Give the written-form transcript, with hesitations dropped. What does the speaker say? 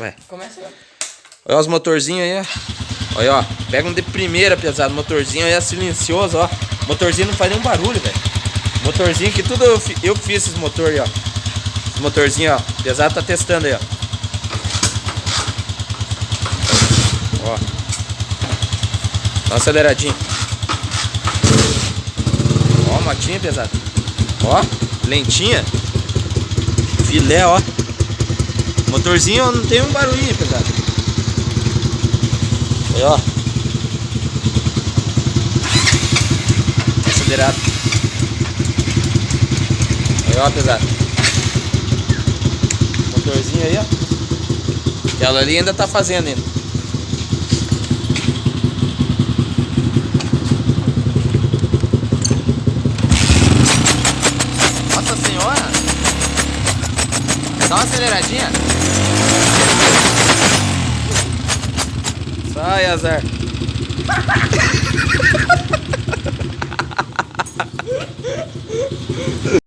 Vai. Começa agora. Olha os motorzinhos aí, ó. Olha, ó. Pega um de primeira, pesado. Motorzinho aí é silencioso, ó. Motorzinho não faz nenhum barulho, velho. Motorzinho que tudo eu fiz esses motor aí, ó. Esse motorzinho, ó. Pesado tá testando aí, ó. Ó. Dá uma aceleradinha. Ó, motinha, pesado. Ó, lentinha. Filé, ó. Motorzinho não tem um barulhinho, pesado. Aí, ó. Acelerado. Aí, ó, pesado. Motorzinho aí, ó. Aquela ali ainda tá fazendo ainda. Nossa senhora. Dá uma aceleradinha. Sai, azar.